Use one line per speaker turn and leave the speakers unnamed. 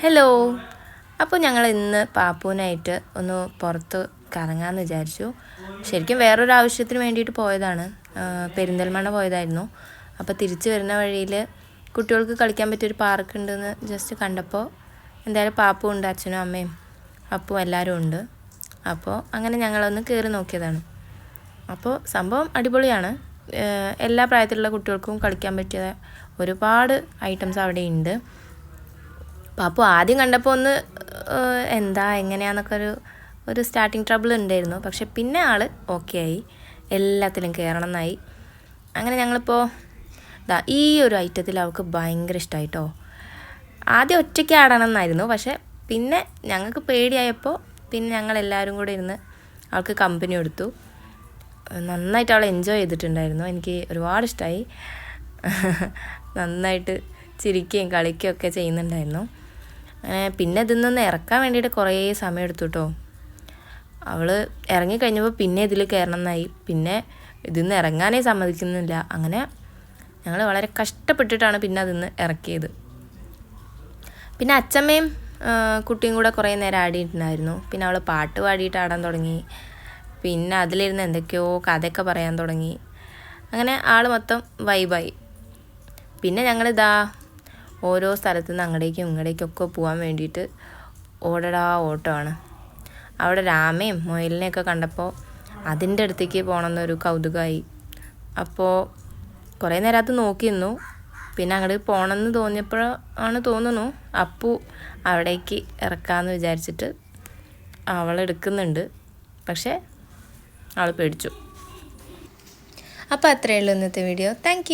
Hello. അപ്പോൾ ഞങ്ങൾ ഇന്ന് പാപ്പുവിനായിട്ട് ഒന്ന് പുറത്ത് കറങ്ങാമെന്ന് വിചാരിച്ചു. ശരിക്കും വേറൊരു ആവശ്യത്തിന് വേണ്ടിയിട്ട് പോയതാണ്. പെരിന്തൽമണ്ണ പോയതായിരുന്നു. അപ്പോൾ തിരിച്ചു വരുന്ന വഴിയിൽ കുട്ടികൾക്ക് കളിക്കാൻ പറ്റിയൊരു പാർക്ക് ഉണ്ടെന്ന് ജസ്റ്റ് കണ്ടപ്പോൾ എന്തായാലും പാപ്പു ഉണ്ട്, അച്ഛനും അമ്മയും അപ്പും എല്ലാവരും ഉണ്ട്. അപ്പോൾ അങ്ങനെ ഞങ്ങളൊന്ന് കയറി നോക്കിയതാണ്. അപ്പോൾ സംഭവം അടിപൊളിയാണ്. എല്ലാ പ്രായത്തിലുള്ള കുട്ടികൾക്കും കളിക്കാൻ പറ്റിയ ഒരുപാട് ഐറ്റംസ് അവിടെ ഉണ്ട്. പാപ്പു ആദ്യം കണ്ടപ്പോൾ ഒന്ന് എന്താ എങ്ങനെയാണെന്നൊക്കെ ഒരു സ്റ്റാർട്ടിങ് ട്രബിൾ ഉണ്ടായിരുന്നു. പക്ഷെ പിന്നെ ആൾ ഓക്കെ ആയി, എല്ലാത്തിലും കയറണം എന്നായി. അങ്ങനെ ഞങ്ങളിപ്പോൾ ഈ ഒരു ഐറ്റത്തിൽ അവൾക്ക് ഭയങ്കര ഇഷ്ടമായിട്ടോ. ആദ്യം ഒറ്റയ്ക്ക് ആടണം എന്നായിരുന്നു, പക്ഷെ പിന്നെ ഞങ്ങൾക്ക് പേടിയായപ്പോൾ പിന്നെ ഞങ്ങളെല്ലാവരും കൂടെ ഇരുന്ന് അവൾക്ക് കമ്പനി കൊടുത്തു. നന്നായിട്ട് അവൾ എൻജോയ് ചെയ്തിട്ടുണ്ടായിരുന്നു. എനിക്ക് ഒരുപാട് ഇഷ്ടമായി. നന്നായിട്ട് ചിരിക്കുകയും കളിക്കുകയും ഒക്കെ ചെയ്യുന്നുണ്ടായിരുന്നു. പിന്നെ ഇതിൽ നിന്ന് ഇറക്കാൻ വേണ്ടിയിട്ട് കുറേ സമയം എടുത്തു കേട്ടോ. അവൾ ഇറങ്ങിക്കഴിഞ്ഞപ്പോൾ പിന്നെ ഇതിൽ കയറണം എന്നായി. പിന്നെ ഇതിൽ നിന്ന് ഇറങ്ങാനേ സമ്മതിക്കുന്നില്ല. അങ്ങനെ ഞങ്ങൾ വളരെ കഷ്ടപ്പെട്ടിട്ടാണ് പിന്നെ അതിൽ നിന്ന് ഇറക്കിയത്. പിന്നെ അച്ചമ്മയും കുട്ടിയും കൂടെ കുറേ നേരം ആടിയിട്ടുണ്ടായിരുന്നു. പിന്നെ അവൾ പാട്ട് പാടിയിട്ട് ആടാൻ തുടങ്ങി. പിന്നെ അതിലിരുന്ന് എന്തൊക്കെയോ കഥയൊക്കെ പറയാൻ തുടങ്ങി. അങ്ങനെ ആൾ മൊത്തം വൈബായി. പിന്നെ ഞങ്ങളിതാ ഓരോ സ്ഥലത്തു നിന്ന് അങ്ങടേക്കും ഇങ്ങടേക്കൊക്കെ പോകാൻ വേണ്ടിയിട്ട് ഓടടാ ഓട്ടമാണ്. അവിടെ രാമയും മുയലിനെയൊക്കെ കണ്ടപ്പോൾ അതിൻ്റെ അടുത്തേക്ക് പോകണമെന്നൊരു കൗതുകമായി. അപ്പോൾ കുറേ നേരം അത് നോക്കി നിന്നു. പിന്നെ അങ്ങോട്ട് പോകണമെന്ന് തോന്നിയപ്പോഴാണ് തോന്നുന്നു അപ്പു അവിടേക്ക് ഇറക്കാമെന്ന് വിചാരിച്ചിട്ട് അവളെടുക്കുന്നുണ്ട്. പക്ഷേ അവൾ പേടിച്ചു. അപ്പോൾ അത്രയേ ഉള്ളൂ ഇന്നത്തെ വീഡിയോ. താങ്ക്